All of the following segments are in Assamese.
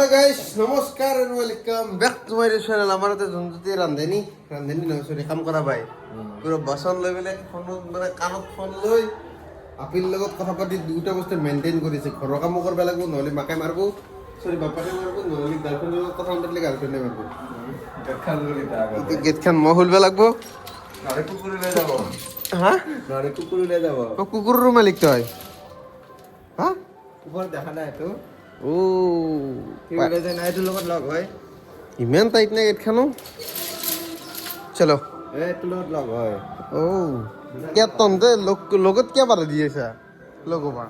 हेलो गाइस नमस्कार and welcome back to my channel हमारा तो जंजुती रांधेनी न सरी काम करा भाई पूरा बसन লৈ বেলে ফোন মানে কানত ফোন লৈ আপিল লগত কথা পাতি দুটা বস্তু মেইনটেইন কৰিছে ঘৰৰ কাম কৰিব লাগিব নহলে মাকে মাৰব সৰি বাপাকে মাৰব নহলে গাৰ্লফ্ৰেন্ডৰ লগত কথা পাতিলে গার্লফ্রেন্ডে মারব গেট খান মহুলবে লাগব নারে কুকুর লৈ যাব হ্যাঁ নারে কুকুর লৈ যাব ও কুকুরের মালিক তো হয় হ্যাঁ উপর দেখা নাই তো ও কি বলে যে নাই তোর লগত লগ হয় ইমান টাইট না গেট খানো চলো তোর লগত লগ হয় ও क्या तंते লগত क्या बारे दिएছা লগবা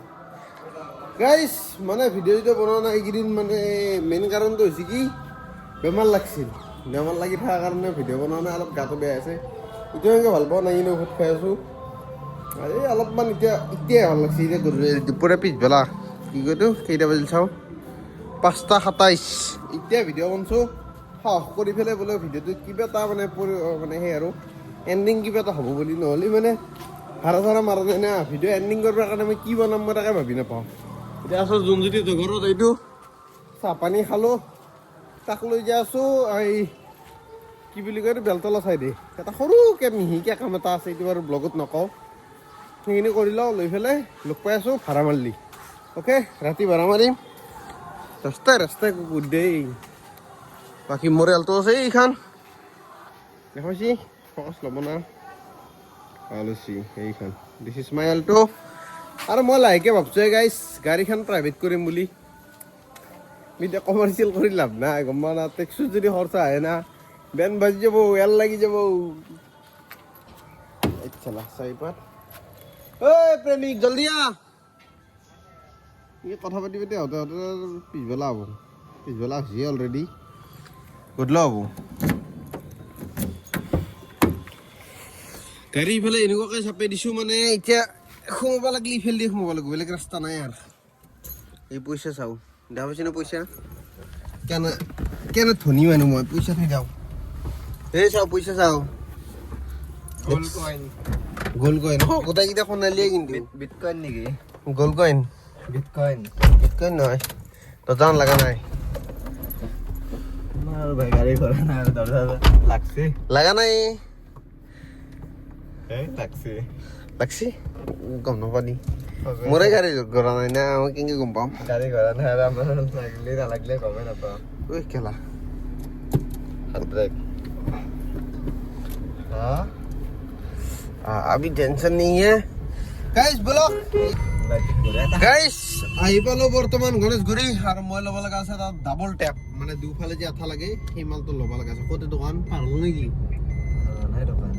গাইস মানে ভিডিওটো বনোৱা নাই এইদিন মানে মেইন কাৰণটো হৈছে কি বেমাৰ লাগছিল বেমাৰ লাগি থাকাৰ কাৰণে ভিডিও বনোৱা নাই অলপ গাটো বেয়া আছে এতিয়াকে ভাল পোৱা নাই ঔষধ খাই আছো আৰু অলপমান এতিয়া ভাল লাগছে এতিয়া দুপৰীয়া পিছবেলা কি কয়তো কেইটা বাজিল চাওঁ 5:27 এতিয়া ভিডিও বনছো সাহস কৰি পেলাই বোলে ভিডিওটো কিবা এটা মানে সেই আৰু এণ্ডিং কিবা এটা হ'ব বুলি নহ'লে মানে ভাড়া মাৰা যায় না ভিডিও এণ্ডিং কৰিবৰ কাৰণে আমি কি বনাম মই তাকে ভাবি নাপাওঁ এতিয়া আছোঁ যোনজ্যোতি ঘৰত এইটো চাহ পানী খালোঁ তাক লৈ যাই আছোঁ এই কি বুলি কয় এইটো বেলতলা চাইডে এটা সৰুকৈ মিহিকৈ কাম এটা আছে এইটো বাৰু ব্লগত নকওঁ সেইখিনি কৰি লওঁ লৈ পেলাই লগ পাই আছোঁ ভাড়া মাৰিলি অ'কে ৰাতি ভাড়া মাৰিম ৰাস্তাই কুকুৰ দেই বাকী মোৰ এলটো আছে এইখন দেখাইছি ফকাছ ল'ব না ভাল হৈছে এইখন দিছ ইজ মাই এলটো আৰু মই লাহেকৈ ভাবছোঁ গাইছ গাড়ীখন প্ৰাইভেট কৰিম বুলি এতিয়া কমাৰ্চিয়েল কৰি লাভ নাই গম পোৱা না টেক্সত যদি খৰচা আহে না বেন বাজি যাব এল লাগি যাব চালা চাৰিপাত ঐ প্ৰেমিক জলদি আহ এই কথা পাতি হওঁতে পিছবেলা হ'ব পিছবেলা হৈছে অলৰেডি গধূলা হ'ব গাড়ী ইফালে এনেকুৱাকৈ চাপে দিছোঁ মানে এতিয়া সোমাব লাগিলে ইফালে দি সোমাব লাগিব বেলেগ ৰাস্তা নাই আৰু এই পইচা চাওঁ দেখা পাইছে ন পইচা কেনে ধনী মানুহ মই পইচা থৈ যাওঁ এই চাওঁ পইচা চাওঁ গ'ল্ড কইন গোটেইকেইটা সোণালীয়ে কিন্তু বিটকয়েন নেকি গ'ল্ড কইন বিটকয়েন নহয় দৰজান লগা নাই আৰ ভাই গাড়ি কৰে না আৰ দৰজা লাগছে লগা নাই লাগছি গম নাপানি মোৰে গাড়ী কৰা নাই না মই কেনেকৈ গম পাম গাড়ি ঘোড়া না আর আমরা লাগলে না লাগলে কমে না পাও ওই খেলা হাত ব্রেক हाँ अभी टेंशन नहीं है गाइस बोलो গাইস আহি পালো বৰ্তমান গণেশগুৰি আৰু মই ল'ব লগা আছে তাত ডাবল টেপ মানে দুফালে যে আঠা লাগে সেই মালটো ল'ব লগা আছে ক'তে দোকান পাৰ হ'ল নেকি নাই দোকান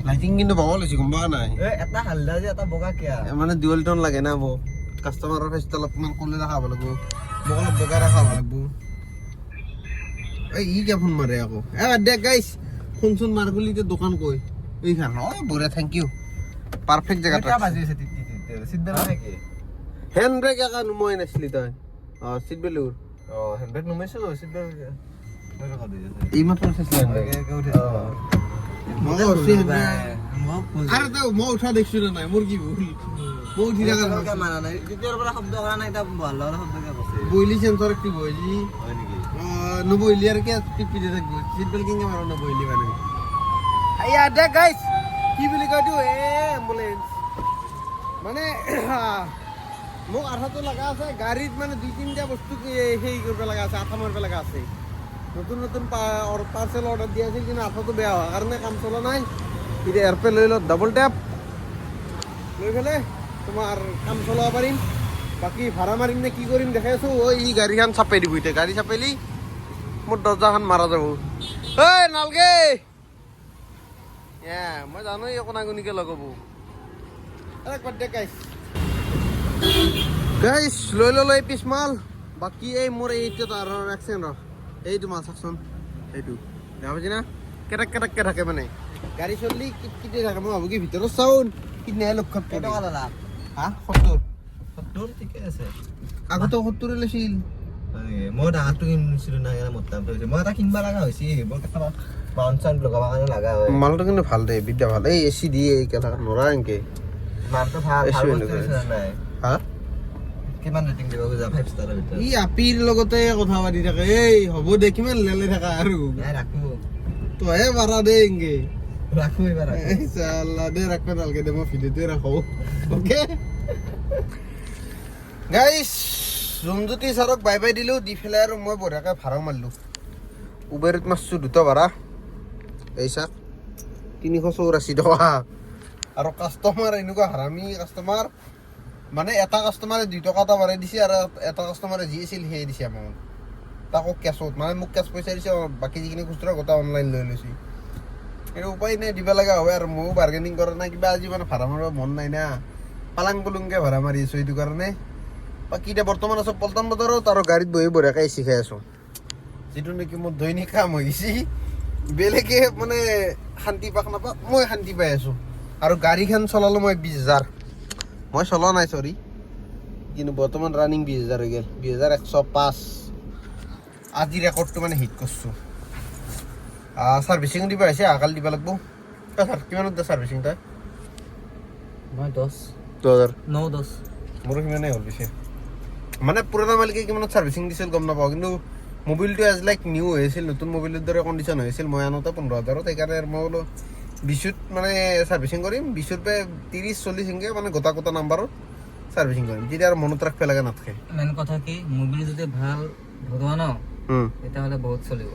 লাইটিং কিন্তু বাবা লৈছে গম পোৱা নাই এটা হালদা যে এটা বগা কিয়া মানে ডুৱেল টোন লাগে না মোক কাষ্টমাৰৰ ফেচটো অলপমান ক'লে ৰাখাব লাগিব মোক অলপ বগা ৰাখাব লাগিব এই ই কিয় ফোন মাৰে আকৌ দে গাইছ ফোন চোন মাৰ বুলি এতিয়া দোকান কৈ এইখান বঢ়িয়া থেংক ইউ পাৰফেক্ট জেগাত বাজি আছে সিট বেল্ট নাকি হ্যান্ড ব্রেক একা নুমাই নাছিলি তই সিট বেলুর হ্যান্ড ব্রেক নুমাইছো সিট বেল্ট মই কথা দিছে এই মাত্র শেষ হ্যান্ড ব্রেক আরে তো মই উঠা দেখছো না নাই মোর কি ভুল মই উঠি থাকা মানা নাই দ্বিতীয়ৰ পৰা শব্দ কৰা নাই এটা ভাল শব্দ কে কৈছে বইলি সেন্সর কি বইলি হয় নেকি নবইলি আর কি টিপি দে থাকবো সিট বেল্ট কিংগে মারো নবইলি মানে আইয়া দে গাইস কি বলি কইতো অ্যাম্বুলেন্স মানে মোক আঠাটো লগা আছে গাড়ীত মানে দুই তিনিটা বস্তু সেই কৰিব লগা আছে আঠা মাৰিব লগা আছে নতুন পাৰ্চেল অৰ্ডাৰ দিয়া আছিল কিন্তু আঠাটো বেয়া হোৱাৰ কাৰণে কাম চলা নাই এতিয়া এয়াৰপে লৈ লওঁ ডাবল টেপ লৈ পেলাই তোমাৰ কাম চলাব পাৰিম বাকী ভাড়া মাৰিম নে কি কৰিম দেখাই আছোঁ ই গাড়ীখন চাপাই দিব এতিয়া গাড়ী চাপাইলি মোৰ দৰ্জাখন মাৰা যাব ঐ নালগে মই জানো এই কোনাগুনিকে লগাব একবাৰ দে গাইছ লৈ ল'লো এই পিছ মাল বাকী এই মোৰ এইটো তাৰ একচেণ্ড এইটো মাল চাকচোন এইটো দেখা পাইছি না কেটাককে থাকে মানে গাড়ী চললি কিটকিটি থাকে মই ভাবো কি ভিতৰত চাউন কিনে লক্ষত টকা দাদা হা 70 ঠিকে আছে আগতে 70 লৈছিল মই ডাঙৰটো কিনিছিলো না ইয়াৰ মতাম থৈছে মই এটা কিনবা লগা হৈছে বৰ কেতিয়াবা বাউন্স চাউন্ড লগাব কাৰণে লগা হয় মালটো কিন্তু ভাল দে বিদ্যা ভাল এই এচি দিয়ে এই কথা নৰা এনেকে মালটো ভাল নাই হা কিমান ৰেটিং দিব খোজা 5 ষ্টাৰৰ ভিতৰত? ই আপিৰ লগতে কথা পাতি থাকে এই হ'ব দে কিমান লেলে থাকা আৰু নাই ৰাখো তইহে পাৰা দে এনকে ৰাখো এইবাৰ ৰাখো ইনশাআল্লাহ দে ৰাখবা নালগে দে মই ভিডিঅ'তে ৰাখো অ'কে গাইছ ৰুমজ্যোতি ছাৰক বাই বাই দিলোঁ দি পেলাই আৰু মই বঢ়িয়াকৈ ভাড়া মাৰিলোঁ উবেৰত মাৰছোঁ দুটা ভাড়া এই চাক 384 টকা আৰু কাষ্টমাৰ এনেকুৱা হাৰামি কাষ্টমাৰ মানে এটা কাষ্টমাৰে 2 টকা এটা বাঢ়াই দিছে আৰু এটা কাষ্টমাৰে যি আছিল সেয়ে দিছে আমাক তাকো কেছত মানে মোক কেছ পইচা দিছে বাকী যিখিনি খুচুৰা গোটা অনলাইন লৈ লৈছে কিন্তু উপায় নাই দিব লগা হয় আৰু ময়ো বাৰ্গেনিং কৰা নাই কিবা আজি মানে ভাড়া মাৰিব মন নাই না পালাং পুলুংকৈ ভাড়া মাৰি আছোঁ সেইটো কাৰণে বাকী এতিয়া বৰ্তমান আছোঁ পল্টন বজাৰত আৰু গাড়ীত বহি বঢ়িয়াকৈ এচি খাই আছোঁ যিটো নেকি মোৰ দৈনিক কাম হৈ গৈছে বেলেগে মানে শান্তি পাক নাপাক মই শান্তি পাই আছোঁ আৰু গাড়ীখন চলালোঁ মই 20,000 মই চলোৱা নাই চৰি কিন্তু বৰ্তমান ৰানিং 20,000 হৈ গ'ল 20,105 আজি ৰেকৰ্ডটো মানে হিট কৰিছোঁ ছাৰ্ভিচিং দিব আহিছে আকাল দিব লাগিব ছাৰ কিমানত দিয়ে ছাৰ্ভিচিং তই মই 10 2000 মোৰো সিমানেই হ'ল পিছে মানে পুৰণা মালিকে কিমানত ছাৰ্ভিচিং দিছিল গম নাপাওঁ কিন্তু মোবিলটো এজ লাইক নিউ হৈ আছিল নতুন মোবিলৰ দৰে কণ্ডিশ্যন হৈ আছিল মই আনোতে 15,000 সেইকাৰণে মই বোলো 20ত মানে ছাৰ্ভিচিং কৰিম 20ৰ পৰা 30-40 এনেকৈ মানে গোটা গোটা নাম্বাৰত ছাৰ্ভিচিং কৰিম তেতিয়া আৰু মনত ৰাখিব লাগে নাথাকে মেইন কথা কি মোবিল যদি ভাল ভৰোৱা ন তেতিয়াহ'লে বহুত চলিব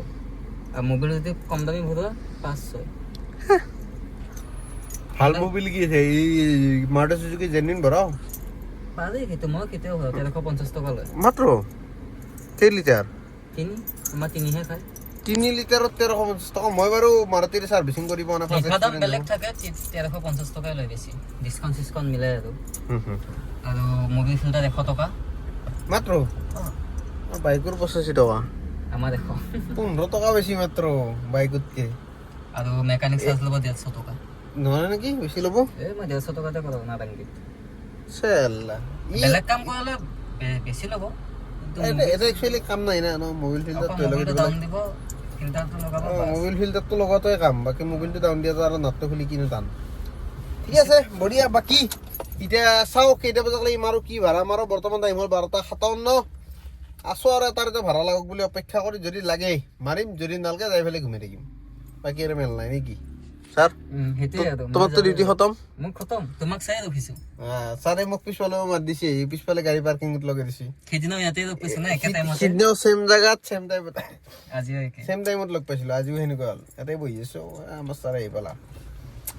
আৰু মোবিল যদি কম দামী ভৰোৱা 5-6 ভাল মোবিল কি আছে এই মাৰুতি চুজুকি জেনুইন ভৰাও পাৰি সেইটো মই কেতিয়াও ভৰাওঁ 1350 টকা লয় মাত্ৰ 3 লিটাৰ আমাৰ 3হে খায় 3 লিটাৰত 1350 টকা মই বাৰু মাৰুতিৰ ছাৰ্ভিচিং কৰিব নাই দাম বেলেগ থাকে 1350 টকাই লয় বেছি ডিছকাউণ্ট মিলাই আৰু মোবিল ফিল্টাৰ 100 টকা মাত্ৰ বাইকৰ 85 টকা আমাৰ 15 টকা বেছি মাত্ৰ বাইকতকে আৰু মেকানিক চাৰ্জ ল'ব 150 টকা নহয় নেকি বেছি ল'ব মই 150 টকাতে কৰোঁ নাৰাংগীত চেল্লা বেলেগ কাম কৰিলে বেছি ল'ব এটা একচুৱেলি কাম নাই না ন মোবিল ফিল্টাৰটো দাম দিব ফিল্টাৰটো লগাব মোবিল ফিল্টাৰটো লগতে কাম বাকী মোবিলটো ডাউন দিয়াটো আৰু নাটটো খুলি কিনো টান ঠিক আছে বঢ়িয়া বাকী এতিয়া চাওঁ কেইটা বজাক লাগি মাৰো কি ভাড়া মাৰো বৰ্তমান টাইম হ'ল 12:57 আছোঁ আৰু এটা এটা ভাড়া লাগক বুলি অপেক্ষা কৰি যদি লাগে মাৰিম যদি নালাগে যাই পেলাই ঘুমাই থাকিম বাকী আৰু মেল নাই নেকি ছাৰ সেইটোৱে আৰু তোমাৰতো ডিউটি খতম মোক খতম তোমাক চাই ৰখিছোঁ ছাৰে মোক পিছফালে মাত দিছে পিছফালে গাড়ী পাৰ্কিঙত লগাই দিছে সেইদিনাও ইয়াতে লগ পাইছোঁ না একে টাইমত সিদিনাও ছেম জাগাত ছেম টাইমত আজিও একে ছেম টাইমত লগ পাইছিলোঁ আজিও সেনেকুৱা হ'ল ইয়াতে বহি আছোঁ আমাৰ ছাৰে আহি পালা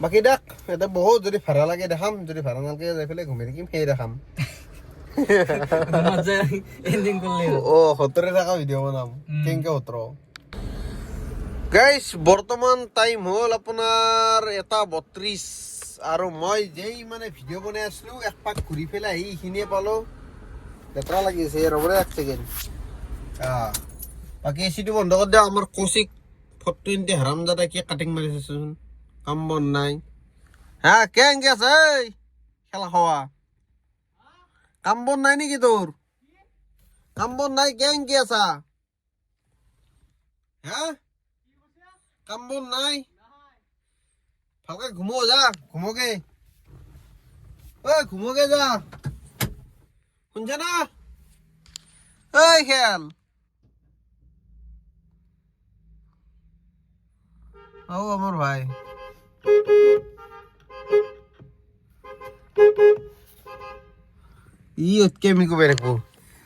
বাকী দেখ ইয়াতে বহুত যদি ভাড়া লাগে দেখাম যদি ভাড়া নালাগে যাই পেলাই ঘুমাই থাকিম সেই দেখাম এণ্ডিং কৰিলে সত্তৰে থকা ভিডিঅ' বনাম কেনেকে 17 গাইছ বৰ্তমান টাইম হ'ল আপোনাৰ 1:32 আৰু মই যেই মানে ভিডিঅ' বনাই আছিলোঁ এক পাক ঘূৰি পেলাই আহি এইখিনিয়ে পালোঁ লেতেৰা লাগি আছে ৰ'বৰে 1 ছেকেণ্ড বাকী এচিটো বন্ধ কৰি দিয়ক আমাৰ কৌশিক 420 হাৰামজাদা কি কাটিং মাৰিছেচোন কাম বন নাই হা কেনেকে আছে এই খেলা খোৱা কাম বন নাই নেকি তোৰ কাম বন নাই কেনেকে আছা হা কাম বন নাই ভালকে ঘুমো যা ঘুমোগে ঘুমোগে যা শুনছা না এই খেল আমার ভাই আমি কবে রাখবো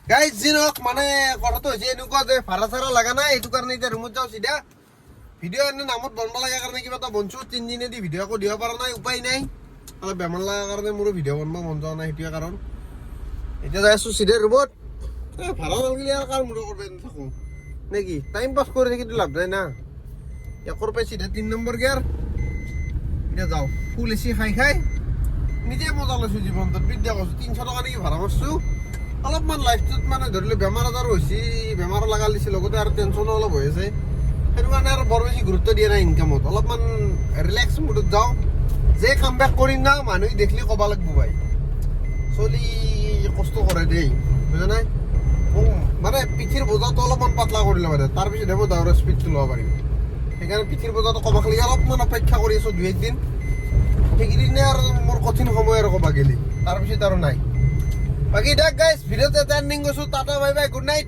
গাইজ জিনক মানে কথাটো হৈছে এনেকুৱা যে ভাড়া চাড়া লগা নাই এইটো কাৰণে এতিয়া ৰুমত যাওঁ চিধা ভিডিঅ' এনে নামত বনাব লগা কাৰণে কিবা এটা বনছোঁ 3 দিনেদি ভিডিঅ' আকৌ দিব পৰা নাই উপায় নাই অলপ বেমাৰ লগা কাৰণে মোৰো ভিডিঅ' বনাব মন যোৱা নাই সেইটোৱে কাৰণ এতিয়া যাই আছোঁ চিধা ৰুমত ভাড়া নালাগিলে আৰু কাৰ মূৰ কৰিব নাথাকোঁ নে কি টাইম পাছ কৰি থাকিতো লাভ নাই না একৰ পাই চিধা 3 নম্বৰ গিয়াৰ এতিয়া যাওঁ ফুল এচি খাই খাই নিজে মজা লৈছোঁ জীৱনটোত বিদ্যা কৈছোঁ 300 টকা নেকি ভাড়া মাৰছোঁ অলপমান লাইফটোত মানে ধৰিলোঁ বেমাৰ আজাৰ হৈছে বেমাৰো লগা দিছে লগতে আৰু টেনশ্যনো অলপ হৈ আছে সেইটো কাৰণে আৰু বৰ বেছি গুৰুত্ব দিয়া নাই ইনকামত অলপমান ৰিলেক্স মুডত যাওঁ যে কাম বেক কৰিম না মানুহে দেখিলে ক'ব লাগিব ভাই চলি কষ্ট কৰে দেই বুজা নাই মানে পিঠিৰ বোজাটো অলপমান পাতলা কৰি ল'ব পাৰে তাৰপিছতহে মই দৌৰৰ স্পীডটো ল'ব পাৰিম সেইকাৰণে পিঠিৰ বোজাটো ক'ব খালি অলপমান অপেক্ষা কৰি আছোঁ 2-1 দিন সেইকেইদিনে আৰু মোৰ কঠিন সময় আৰু ক'ব গেলি তাৰপিছত আৰু নাই বাকী দেখ গাইছ ভিডিঅ'ত এটা এণ্ডিং গৈছোঁ tata bye bye good night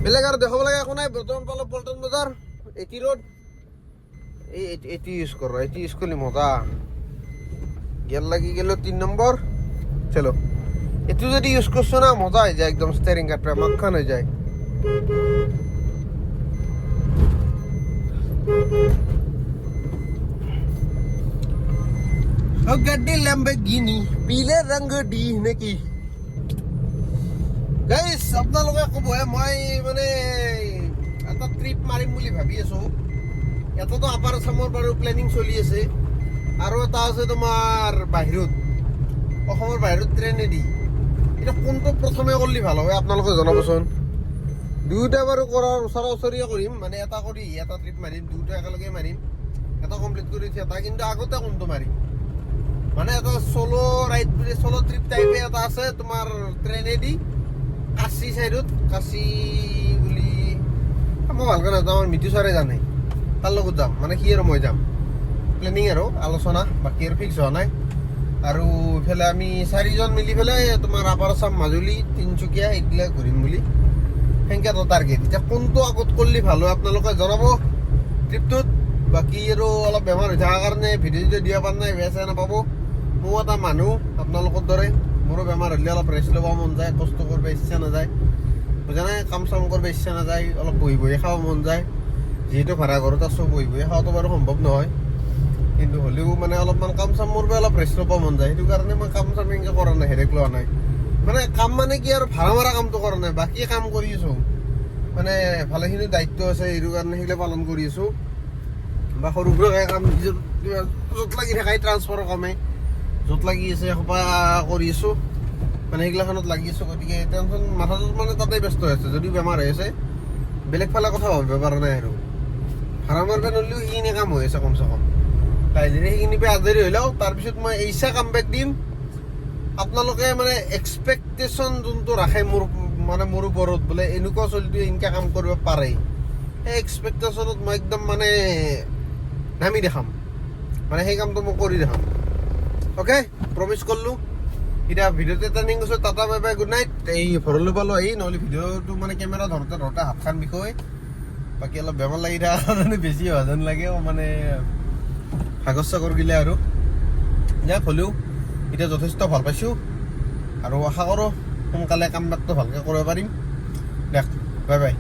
বেলেগ আৰু দেখাব লগা একো নাই বৰ্তমান পালোঁ পল্টন বজাৰ এটি ৰোড এটি ইউজ কৰোঁ এটি ইউজ কৰিলে মজা গিয়ার লাগি গেল 3 নম্বর চলো এটু যদি ইউজ করছো না মজা হয়ে যায় একদম স্টিয়ারিং কাটটা মাখন হয়ে যায় ও গাড়ি ল্যাম্বরগিনি পীলে রঙ ডি নাকি গাইস আপোনালোকে কব মই মানে এটা ট্রিপ মারিম বুলি ভাবি আছো এততো আপার আসামৰ বাৰু প্ল্যানিং চলি আছে আৰু এটা আছে তোমাৰ বাহিৰত অসমৰ বাহিৰত ট্ৰেইনেদি এটা কোনটো প্ৰথমে কৰিলে ভাল হয় আপোনালোকে জনাবচোন দুইটা বাৰু কৰাৰ ওচৰা-ওচৰিয়ে কৰিম মানে এটা কৰি এটা ট্ৰিপ মাৰিম দুইটা একেলগে মাৰিম এটা কমপ্লিট কৰি এটা কিন্তু আগতে কোনটো মাৰিম মানে এটা সোলো ৰাইড বুলি সোলো ট্ৰিপ টাইপে এটা আছে তোমাৰ ট্ৰেইনেদি কাশী সাইডত কাশী বুলি মই ভালকৈ নাজানো আমাৰ মিটু ছাৰে জানে তাৰ লগত যাম মানে কি আৰু মই যাম প্লেনিং আৰু আলোচনা বাকি আৰু ফিক্স হোৱা নাই আৰু ইফালে আমি 4জন মিলি পেলাই তোমাৰ আপাৰ আসাম মাজুলী তিনচুকীয়া এইবিলাক ঘূৰিম বুলি সেনেকৈ এটা টাৰ্গেট এতিয়া কোনটো আগত কৰিলে ভাল হয় আপোনালোকে জনাব ট্ৰিপটোত বাকী আৰু অলপ বেমাৰ হৈ থকাৰ কাৰণে ভিডিঅ' দিয়া পৰা নাই বেয়া চেয়া নাপাব মোৰ এটা মানুহ আপোনালোকৰ দৰে মোৰো বেমাৰ হ'লে অলপ ৰেষ্ট ল'ব মন যায় কষ্ট কৰিব ইচ্ছা নাযায় বুজা নাই কাম চাম কৰিব ইচ্ছা নাযায় অলপ বহি বহি খাব মন যায় যিহেতু ভাড়া ঘৰত আছোঁ বহি বহি খাওয়াটো বাৰু সম্ভৱ নহয় কিন্তু হ'লেও মানে অলপমান কাম চাম মোৰ অলপ ৰেষ্ট ল'ব মন যায় সেইটো কাৰণে মই কাম চাম এনেকৈ কৰা নাই হেৰেক লোৱা নাই মানে কাম মানে কি আৰু ভাড়া মাৰা কামটো কৰা নাই বাকী কাম কৰি আছোঁ মানে ভালেখিনি দায়িত্ব আছে সেইটো কাৰণে সেইবিলাক পালন কৰি আছোঁ বা সৰু সুৰাকৈ কাম য'ত লাগি থাকে ট্ৰান্সফাৰৰ কামে য'ত লাগি আছে এসোপা কৰি আছোঁ মানে সেইগিলাখনত লাগি আছোঁ গতিকে টেনশ্যন মাথাটোত মানে তাতে ব্যস্ত হৈ আছে যদিও বেমাৰ হৈ আছে বেলেগ ফালে কথা ভাবিব পৰা নাই আৰু ভাড়া মাৰিব নলিও সেইখিনি কাম হৈ আছে কমচে কম কাইলৈ সেইখিনি পৰা আজৰি হৈ লওক তাৰপিছত মই এইচা কাম বেক দিম আপোনালোকে মানে এক্সপেক্টেশ্যন যোনটো ৰাখে মোৰ ওপৰত বোলে এনেকুৱা চলিটোৱে এনেকৈ কাম কৰিব পাৰে সেই এক্সপেক্টেশ্যনত মই একদম মানে নামি দেখাম মানে সেই কামটো মই কৰি দেখাম অ'কে প্ৰমিছ কৰিলোঁ এতিয়া ভিডিঅ'টো টাৰ্নিং কৈছোঁ tata bye bye good night এই ঘৰলৈ পালোঁ আহি নহ'লে ভিডিঅ'টো মানে কেমেৰা ধৰোঁতে হাতখন বিষয় বাকী অলপ বেমাৰ লাগি থকা কাৰণে বেছি হোৱা যেন লাগে মানে ভাগৰ চাগৰ গিলে আৰু যাক হ'লেও এতিয়া যথেষ্ট ভাল পাইছোঁ আৰু আশা কৰোঁ সোনকালে কাম বেকটো ভালকৈ কৰিব পাৰিম দিয়ক বাই বাই